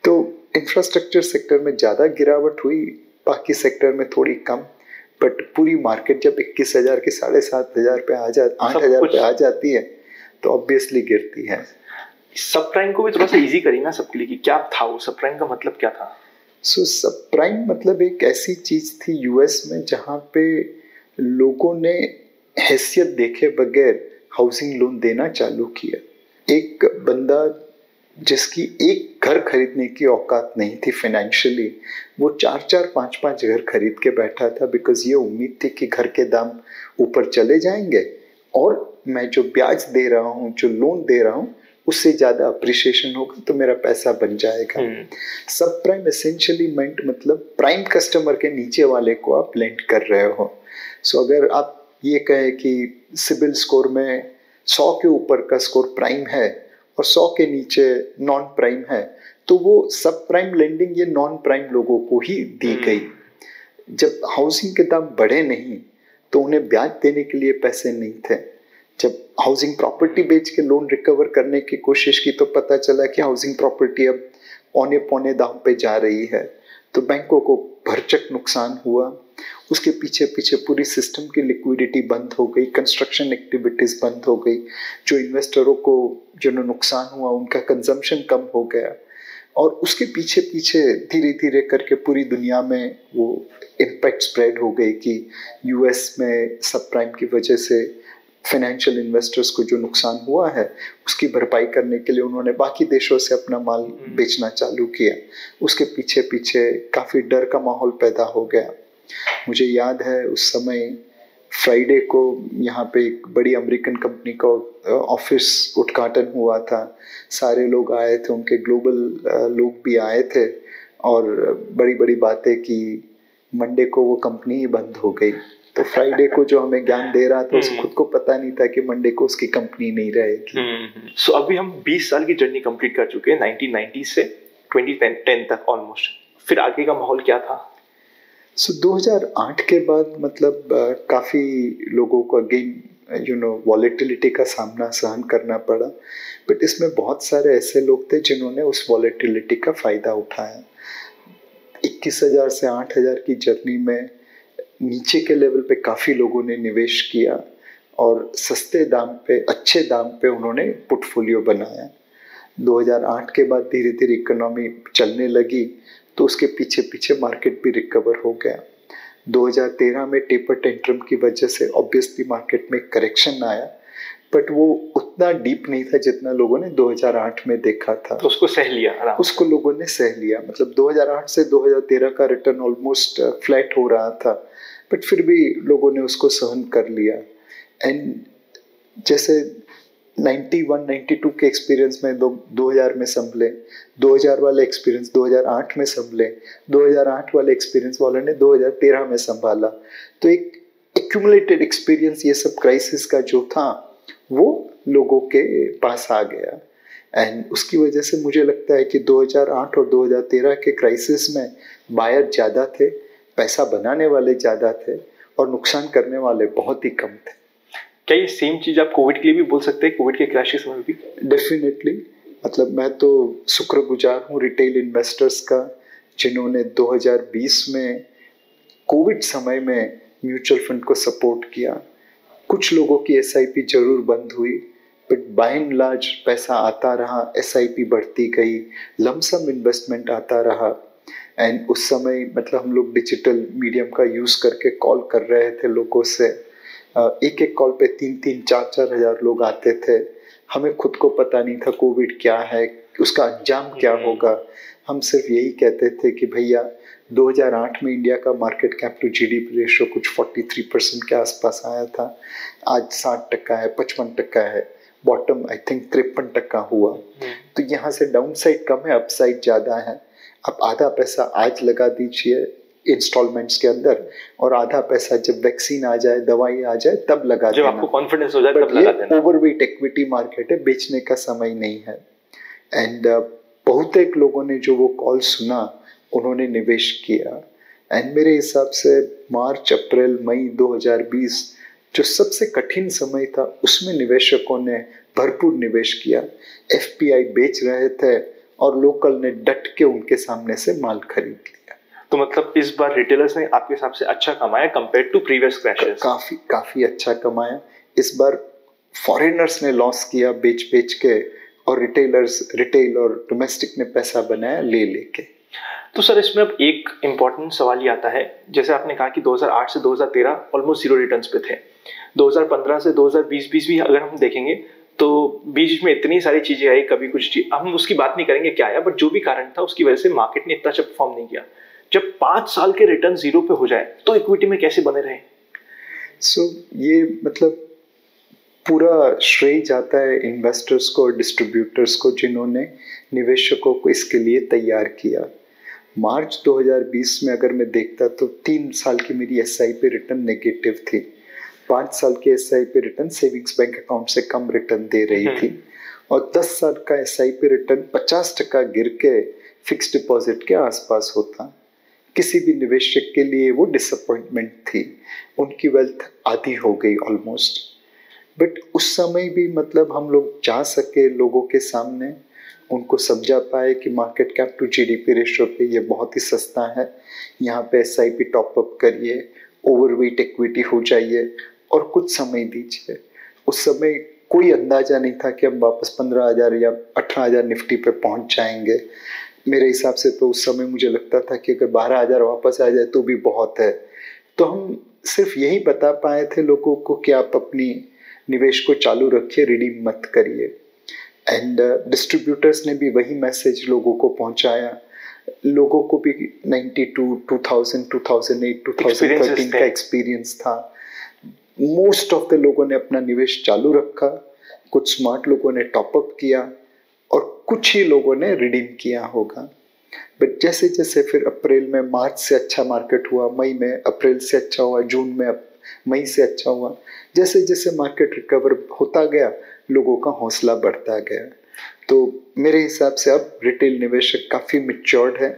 तो इंफ्रास्ट्रक्चर सेक्टर में ज़्यादा गिरावट हुई बाकी सेक्टर में थोड़ी कम, बट पूरी मार्केट जब 21,000 की 7,500 पे 8,000 पे आ जाती है तो ऑब्वियसली गिरती है। सब प्राइम को भी थोड़ा सा इजी करिए ना सबके लिए कि क्या था वो, सब प्राइम का मतलब क्या था? सब प्राइम मतलब एक ऐसी चीज थी यूएस में जहाँ पे लोगों ने हैसियत देखे बगैर हाउसिंग लोन देना चालू किया। एक बंदा जिसकी एक घर खरीदने की औकात नहीं थी फाइनेंशियली, वो 4-4, 5-5 घर खरीद के बैठा था, बिकॉज ये उम्मीद थी कि घर के दाम ऊपर चले जाएंगे और मैं जो ब्याज दे रहा हूँ, जो लोन दे रहा हूँ, उससे ज्यादा अप्रिसिएशन होगा तो मेरा पैसा बन जाएगा। सब प्राइम एसेंशियली मेंट मतलब प्राइम कस्टमर के नीचे वाले को आप लेंड कर रहे हो। सो अगर आप ये कहें कि सिबिल स्कोर में 100 के ऊपर का स्कोर प्राइम है और 100 के नीचे नॉन प्राइम है, तो वो सब प्राइम लेंडिंग ये नॉन प्राइम लोगों को ही दी गई। जब हाउसिंग के दाम बढ़े नहीं तो उन्हें ब्याज देने के लिए पैसे नहीं थे। जब हाउसिंग प्रॉपर्टी बेच के लोन रिकवर करने की कोशिश की तो पता चला कि हाउसिंग प्रॉपर्टी अब औने पौने दाम पे जा रही है, तो बैंकों को भरचक नुकसान हुआ। उसके पीछे पीछे पूरी सिस्टम की लिक्विडिटी बंद हो गई, कंस्ट्रक्शन एक्टिविटीज बंद हो गई, जो इन्वेस्टरों को जो नुकसान हुआ उनका कंजम्पशन कम हो गया, और उसके पीछे पीछे धीरे धीरे करके पूरी दुनिया में वो इम्पैक्ट स्प्रेड हो गई कि यूएस में सब प्राइम की वजह से फाइनेंशियल इन्वेस्टर्स को जो नुकसान हुआ है उसकी भरपाई करने के लिए उन्होंने बाकी देशों से अपना माल बेचना चालू किया। उसके पीछे पीछे काफ़ी डर का माहौल पैदा हो गया। मुझे याद है उस समय फ्राइडे को यहाँ पे एक बड़ी अमेरिकन कंपनी का ऑफिस उद्घाटन हुआ था। सारे लोग आए थे, उनके ग्लोबल लोग भी आए थे और बड़ी बड़ी बातें की। मंडे को वो कंपनी ही बंद हो गई। तो फ्राइडे को जो हमें ज्ञान दे रहा था उसको खुद को पता नहीं था कि मंडे को उसकी कंपनी नहीं रहेगी। सो अभी हम 20 साल की जर्नी कंप्लीट कर चुके हैं, 1990 से 2010 तक ऑलमोस्ट। फिर आगे का माहौल क्या था? 2008 के बाद मतलब काफ़ी लोगों को अगेन वॉलेटिलिटी का सामना सहन करना पड़ा, बट इसमें बहुत सारे ऐसे लोग थे जिन्होंने उस वॉलेटिलिटी का फ़ायदा उठाया। 21,000 से 8,000 की जर्नी में नीचे के लेवल पे काफ़ी लोगों ने निवेश किया और सस्ते दाम पे, अच्छे दाम पे उन्होंने पोर्टफोलियो बनाया। 2008 के बाद धीरे धीरे इकोनॉमी चलने लगी तो उसके पीछे पीछे मार्केट भी रिकवर हो गया। 2013 में टेपर टेंट्रम की वजह से ऑब्वियसली मार्केट में करेक्शन आया, बट वो उतना डीप नहीं था जितना लोगों ने 2008 में देखा था। तो उसको सह लिया, उसको लोगों ने सह लिया। मतलब 2008 से 2013 का रिटर्न ऑलमोस्ट फ्लैट हो रहा था, बट फिर भी लोगों ने उसको सहन कर लिया। एंड जैसे 91, 92 के एक्सपीरियंस में 2000 में संभले, 2000 वाले एक्सपीरियंस 2008 में संभले, 2008 वाले एक्सपीरियंस वाले ने 2013 में संभाला। तो एक एक्यूमुलेटेड एक्सपीरियंस ये सब क्राइसिस का जो था वो लोगों के पास आ गया। एंड उसकी वजह से मुझे लगता है कि 2008 और 2013 के क्राइसिस में बायर ज़्यादा थे, पैसा बनाने वाले ज़्यादा थे और नुकसान करने वाले बहुत ही कम थे। क्या ये सेम चीज़ आप कोविड के लिए भी बोल सकते हैं, कोविड के क्रैश के समय भी? डेफिनेटली। मतलब मैं तो शुक्रगुजार हूँ रिटेल इन्वेस्टर्स का जिन्होंने 2020 में कोविड समय में म्यूचुअल फंड को सपोर्ट किया। कुछ लोगों की SIP जरूर बंद हुई, बट बाय एंड लार्ज पैसा आता रहा, SIP बढ़ती गई, लमसम इन्वेस्टमेंट आता रहा। एंड उस समय मतलब हम लोग डिजिटल मीडियम का यूज़ करके कॉल कर रहे थे लोगों से। एक एक कॉल पे 3-3, 4-4 हज़ार लोग आते थे। हमें खुद को पता नहीं था कोविड क्या है, उसका अंजाम क्या होगा। हम सिर्फ यही कहते थे कि भैया 2008 में इंडिया का market cap to GDP ratio कुछ 43% के आसपास आया था, आज 60% है, 55% है, बॉटम आई थिंक 53% हुआ। तो यहाँ से डाउन साइड कम है, अपसाइड ज़्यादा है। आप आधा पैसा आज लगा दीजिए इंस्टॉलमेंट्स के अंदर और आधा पैसा जब वैक्सीन आ जाए, दवाई आ जाए तब लगा देना, जब आपको कॉन्फिडेंस हो जाए तब लगा देना। ओवरवेट इक्विटी मार्केट है, बेचने का समय नहीं है। एंड बहुत एक लोगों ने जो वो कॉल सुना उन्होंने निवेश किया। एंड मेरे हिसाब से मार्च, अप्रैल, मई 2020 जो सबसे कठिन समय था उसमें निवेशकों ने भरपूर निवेश किया। FPI बेच रहे थे और लोकल ने डट के उनके सामने से माल खरीद लिया। तो मतलब इस बार रिटेलर्स ने आपके हिसाब से अच्छा कमाया कंपेयर टू प्रीवियस क्रैशेस? काफी काफी अच्छा कमाया। इस बार फॉरेनर्स ने लॉस किया बेच बेच के, और रिटेल और डोमेस्टिक ने पैसा बनाया ले लेके। तो सर इसमें अब एक इम्पॉर्टेंट सवाल ये आता है, जैसे आपने कहा कि 2008 से 2013 ऑलमोस्ट जीरो रिटर्न्स पे थे, 2015 से 2020 भी अगर हम देखेंगे तो बीच में इतनी सारी चीजें आई, कभी कुछ हम उसकी बात नहीं करेंगे क्या आया, बट जो भी कारण था उसकी वजह से मार्केट ने इतना अच्छा परफॉर्म नहीं किया। जब 5 साल के रिटर्न जीरो पे हो जाए तो इक्विटी में कैसे बने रहे? ये मतलब पूरा श्रेय जाता है इन्वेस्टर्स को और डिस्ट्रीब्यूटर्स को, जिन्होंने निवेशकों को इसके लिए तैयार किया। मार्च 2020 में अगर मैं देखता तो 3 साल की मेरी एसआईपी रिटर्न नेगेटिव थी। 5 साल की SIP return savings bank account से कम रिटर्न दे रही थी, और 10 साल का एसआईपी रिटर्न 50% गिर के फिक्स डिपॉजिट के आसपास होता। किसी भी निवेशक के लिए वो डिसअपॉइंटमेंट थी, उनकी वेल्थ आधी हो गई ऑलमोस्ट। बट उस समय भी मतलब हम लोग जा सके लोगों के सामने, उनको समझा पाए कि market cap to GDP ratio पे ये बहुत ही सस्ता है, यहाँ पे एसआईपी टॉपअप करिए, ओवरवेट इक्विटी हो जाइए और कुछ समय दीजिए। उस समय कोई अंदाजा नहीं था कि हम वापस 15,000 या 18,000 निफ्टी पे पहुंच जाएंगे। मेरे हिसाब से तो उस समय मुझे लगता था कि अगर 12,000 वापस आ जाए तो भी बहुत है। तो हम सिर्फ यही बता पाए थे लोगों को कि आप अपनी निवेश को चालू रखिए, रिडीम मत करिए। एंड डिस्ट्रीब्यूटर्स ने भी वही मैसेज लोगों को पहुंचाया। लोगों को भी 92, 2000, 2008, 2013 का एक्सपीरियंस था। मोस्ट ऑफ द लोगों ने अपना निवेश चालू रखा, कुछ स्मार्ट लोगों ने टॉपअप किया और कुछ ही लोगों ने रिडीम किया होगा। बट जैसे जैसे फिर अप्रैल में मार्च से अच्छा मार्केट हुआ, मई में अप्रैल से अच्छा हुआ, जून में मई से अच्छा हुआ, जैसे जैसे मार्केट रिकवर होता गया लोगों का हौसला बढ़ता गया। तो मेरे हिसाब से अब रिटेल निवेशक काफ़ी मैच्योर्ड है,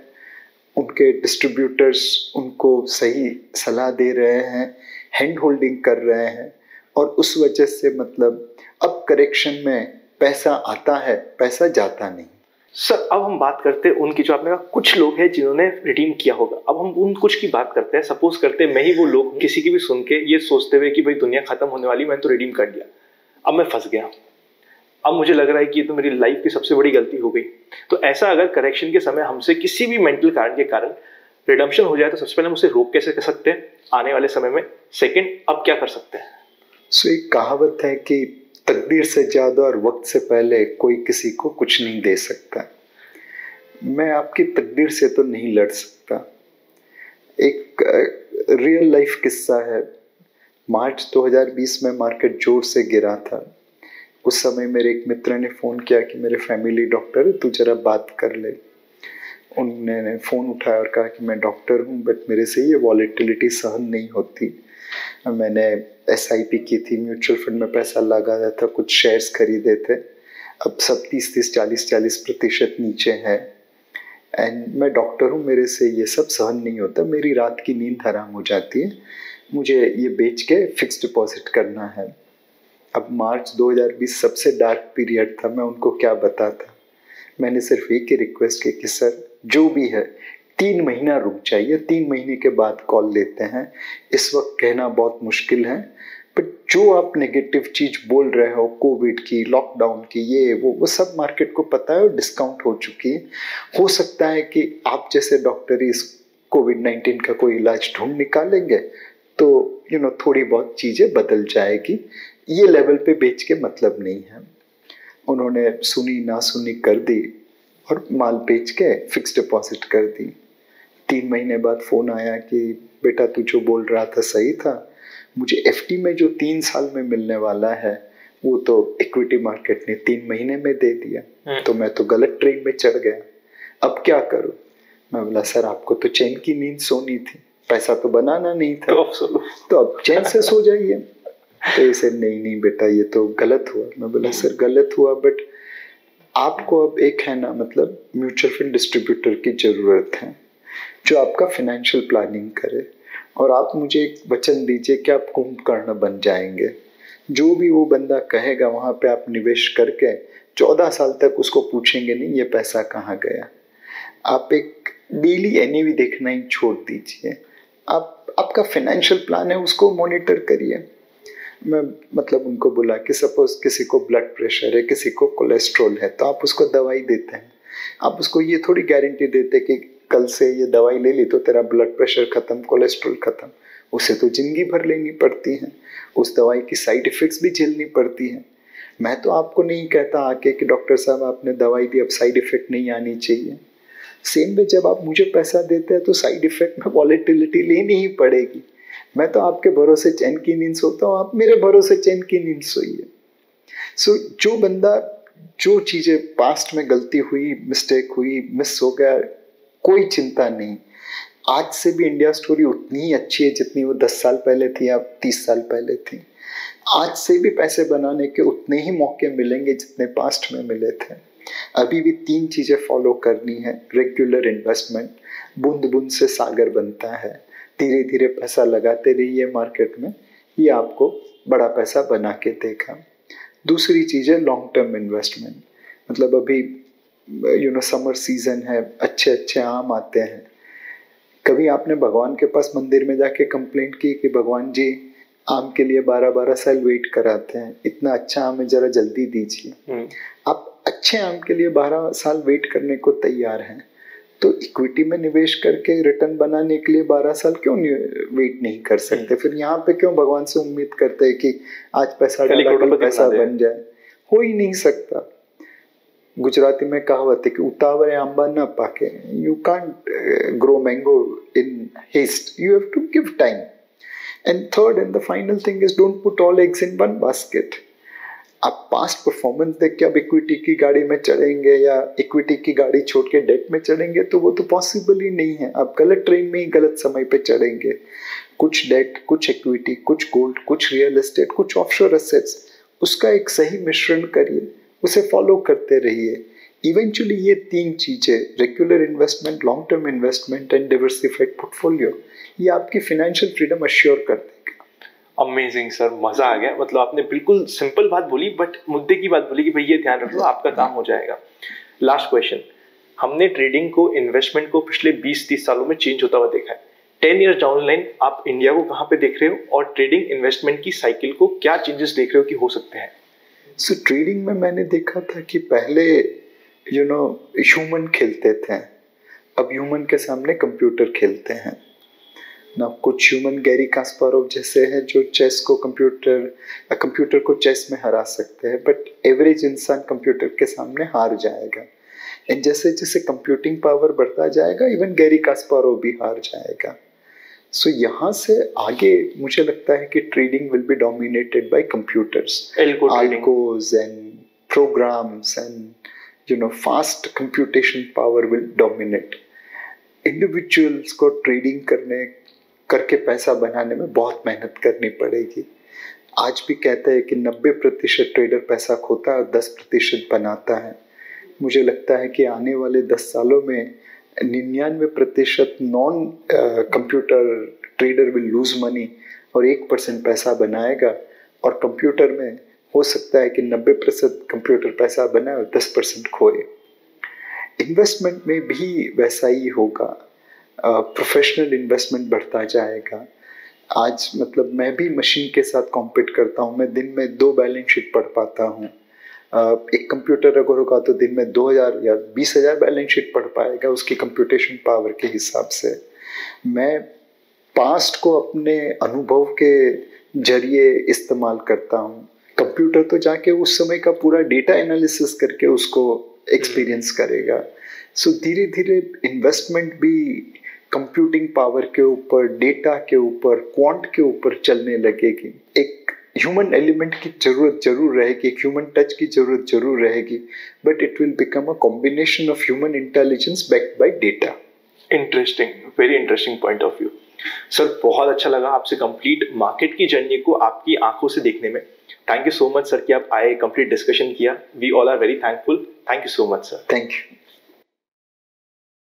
उनके डिस्ट्रीब्यूटर्स उनको सही सलाह दे रहे हैं, हैंड होल्डिंग कर रहे हैं, और उस वजह से मतलब अब करेक्शन में पैसा आता है, पैसा जाता नहीं। सर अब हम बात करते हैं उनकी, जो आपने कहा कुछ लोग हैं जिन्होंने रिडीम किया होगा, अब हम उन कुछ की बात करते हैं। सपोज करते हैं मैं ही वो लोग हूँ, किसी की भी सुन के ये सोचते हुए कि भाई दुनिया खत्म होने वाली, मैंने तो रिडीम कर दिया, अब मैं फंस गया, अब मुझे लग रहा है कि ये तो मेरी लाइफ की सबसे बड़ी गलती हो गई। तो ऐसा अगर करेक्शन के समय हमसे किसी भी मेंटल कारण के कारण रिडम्पशन हो जाए तो सबसे पहले हम उसे रोक कैसे कर सकते हैं आने वाले समय में? सेकंड, अब क्या कर सकते हैं? एक कहावत है कि तकदीर से ज्यादा और वक्त से पहले कोई किसी को कुछ नहीं दे सकता। मैं आपकी तकदीर से तो नहीं लड़ सकता। एक रियल लाइफ किस्सा है। मार्च 2020 में मार्केट जोर से गिरा था। उस समय मेरे एक मित्र ने फ़ोन किया कि मेरे फैमिली डॉक्टर है, तू जरा बात कर ले। उन्होंने फ़ोन उठाया और कहा कि मैं डॉक्टर हूँ बट मेरे से ये वॉलेटिलिटी सहन नहीं होती। मैंने एसआईपी की थी, म्यूचुअल फंड में पैसा लगाया था, कुछ शेयर्स खरीदे थे, अब सब 30-30, 40-40% नीचे हैं। एंड मैं डॉक्टर हूँ, मेरे से ये सब सहन नहीं होता, मेरी रात की नींद हराम हो जाती है, मुझे ये बेच के फिक्स डिपॉजिट करना है। अब मार्च 2020 सबसे डार्क पीरियड था, मैं उनको क्या बताता। मैंने सिर्फ एक ही रिक्वेस्ट की कि सर जो भी है 3 महीना रुक जाइए, 3 महीने के बाद कॉल लेते हैं, इस वक्त कहना बहुत मुश्किल है, बट जो आप नेगेटिव चीज बोल रहे हो, कोविड की, लॉकडाउन की, ये वो सब मार्केट को पता है और डिस्काउंट हो चुकी है। हो सकता है कि आप जैसे डॉक्टर इस कोविड-19 का कोई इलाज ढूंढ निकालेंगे तो थोड़ी बहुत चीजें बदल जाएगी, ये लेवल पे बेच के मतलब नहीं है। उन्होंने सुनी ना सुनी कर दी और माल बेच के फिक्स डिपॉजिट कर दी। 3 महीने बाद फोन आया कि बेटा तू जो बोल रहा था सही था, मुझे एफडी में जो 3 साल में मिलने वाला है वो तो इक्विटी मार्केट ने 3 महीने में दे दिया, तो मैं तो गलत ट्रेन में चढ़ गया, अब क्या करूं? मैं बोला सर आपको तो चैन की नींद सोनी थी, पैसा तो बनाना नहीं था, तो अब चैन से सो जाइए। तो इसे नहीं बेटा ये तो गलत हुआ। मैं बोला सर गलत हुआ बट आपको अब एक है ना, मतलब म्यूचुअल फंड डिस्ट्रीब्यूटर की जरूरत है जो आपका फाइनेंशियल प्लानिंग करे, और आप मुझे एक वचन दीजिए कि आप कुंभकर्ण बन जाएंगे। जो भी वो बंदा कहेगा वहां पे आप निवेश करके 14 साल तक उसको पूछेंगे नहीं ये पैसा कहाँ गया। आप एक डेली एनएवी देखना ही छोड़ दीजिए। आपका फाइनेंशियल प्लान है उसको मॉनिटर करिए। मैं मतलब उनको बोला कि सपोज किसी को ब्लड प्रेशर है, किसी को कोलेस्ट्रॉल है, तो आप उसको दवाई देते हैं, आप उसको ये थोड़ी गारंटी देते कि कल से ये दवाई ले ली तो तेरा ब्लड प्रेशर खत्म, कोलेस्ट्रॉल खत्म। उसे तो जिंदगी भर लेनी पड़ती है, उस दवाई की साइड इफेक्ट्स भी झेलनी पड़ती हैं। मैं तो आपको नहीं कहता आके कि डॉक्टर साहब आपने दवाई दी, अब साइड इफेक्ट नहीं आनी चाहिए। सेम वे जब आप मुझे पैसा देते हैं तो साइड इफेक्ट में वॉलेटिलिटी लेनी ही पड़ेगी। मैं तो आपके भरोसे चैन की नींद सोता हूँ, आप मेरे भरोसे चैन की नींद सोइए। सो जो बंदा, जो चीज़ें पास्ट में गलती हुई, मिस्टेक हुई, मिस हो गया, कोई चिंता नहीं। आज से भी इंडिया स्टोरी उतनी ही अच्छी है जितनी वो 10 साल पहले थी या 30 साल पहले थी। आज से भी पैसे बनाने के उतने ही मौके मिलेंगे जितने पास्ट में मिले थे। अभी भी 3 चीज़ें फॉलो करनी है। रेगुलर इन्वेस्टमेंट, बूंद बूंद से सागर बनता है। धीरे धीरे पैसा लगाते रहिए मार्केट में, ये आपको बड़ा पैसा बना के देगा। दूसरी चीज़ है लॉन्ग टर्म इन्वेस्टमेंट। मतलब अभी समर सीजन है, अच्छे अच्छे आम आते हैं। कभी आपने भगवान के पास मंदिर में जाके कंप्लेंट की कि भगवान जी आम के लिए 12-12 साल वेट कराते हैं, इतना अच्छा आम है, जरा जल्दी दीजिए। आप अच्छे आम के लिए 12 साल वेट करने को तैयार हैं, तो इक्विटी में निवेश करके रिटर्न बनाने के लिए 12 साल क्यों वेट नहीं कर सकते? फिर यहाँ पे क्यों भगवान से उम्मीद करते हैं कि आज पैसा डाला कल पैसा बन जाए? हो ही नहीं सकता। गुजराती में कहावत है कि उतावळे आंबा न पाके। You can't grow mango in haste, you have to give time. And third and the final thing is don't put all eggs in one basket. आप पास्ट परफॉर्मेंस देख के अब इक्विटी की गाड़ी में चढ़ेंगे या इक्विटी की गाड़ी छोड़ के डेट में चढ़ेंगे तो वो तो पॉसिबल ही नहीं है। आप गलत ट्रेन में ही गलत समय पे चढ़ेंगे। कुछ डेट, कुछ इक्विटी, कुछ गोल्ड, कुछ रियल एस्टेट, कुछ ऑफशोर एसेट्स, उसका एक सही मिश्रण करिए, उसे फॉलो करते रहिए। इवेंचुअली ये 3 चीजें, regular investment, long term investment and diversified portfolio, ये आपकी फाइनेंशियल फ्रीडम अश्योर कर देगा। अमेजिंग सर, मजा आ गया। मतलब आपने बिल्कुल सिंपल बात बोली बट मुद्दे की बात बोली कि भाई ये ध्यान रख लो, आपका काम हो जाएगा। लास्ट क्वेश्चन, हमने ट्रेडिंग को, इन्वेस्टमेंट को पिछले 20-30 सालों में चेंज होता हुआ देखा है। 10 ईयर्स डाउन लाइन आप इंडिया को कहाँ पे देख रहे हो और ट्रेडिंग इन्वेस्टमेंट की साइकिल को क्या चेंजेस देख रहे हो कि हो सकते हैं? सो ट्रेडिंग में मैंने देखा था कि पहले ह्यूमन खेलते थे, अब ह्यूमन के सामने कंप्यूटर खेलते हैं ना। कुछ ह्यूमन गैरी कास्पारोव जैसे हैं जो चेस को कंप्यूटर को चेस में हरा सकते हैं, बट एवरेज इंसान कंप्यूटर के सामने हार जाएगा। एंड जैसे जैसे कंप्यूटिंग पावर बढ़ता जाएगा, इवन गैरी कास्पारोव भी हार जाएगा। सो यहाँ से आगे मुझे लगता है कि trading will be dominated by computers, algos and programs, and fast computation power will dominate. Individuals को ट्रेडिंग करके पैसा बनाने में बहुत मेहनत करनी पड़ेगी। आज भी कहते हैं कि 90% ट्रेडर पैसा खोता है और 10% बनाता है। मुझे लगता है कि आने वाले 10 सालों में 99% non computer trader will lose money और 1% पैसा बनाएगा। और कंप्यूटर में हो सकता है कि 90% कंप्यूटर पैसा बनाए और 10% खोए। इन्वेस्टमेंट में भी वैसा ही होगा, प्रोफेशनल इन्वेस्टमेंट बढ़ता जाएगा। आज मतलब मैं भी मशीन के साथ कॉम्पीट करता हूँ, मैं दिन में 2 बैलेंस शीट पढ़ पाता हूँ। एक कंप्यूटर अगर होगा तो दिन में 2000 या 20,000 बैलेंस शीट पढ़ पाएगा उसकी कंप्यूटेशन पावर के हिसाब से। मैं पास्ट को अपने अनुभव के जरिए इस्तेमाल करता हूँ। कंप्यूटर तो जाके उस समय का पूरा डेटा एनालिसिस करके उसको एक्सपीरियंस करेगा। सो धीरे धीरे इन्वेस्टमेंट भी कंप्यूटिंग पावर के ऊपर, डेटा के ऊपर, क्वांट के ऊपर चलने लगेगी। एक ह्यूमन एलिमेंट की जरूरत जरूर रहेगी, एक ह्यूमन टच की जरूरत जरूर रहेगी, but it will become a combination of human intelligence backed by data. Interesting, very interesting point of view. Sir बहुत अच्छा लगा आपसे कंप्लीट मार्केट की जर्नी को आपकी आंखों से देखने में। Thank you so much sir कि आप आए, कंप्लीट डिस्कशन किया। We all are very thankful. Thank you so much sir. Thank you.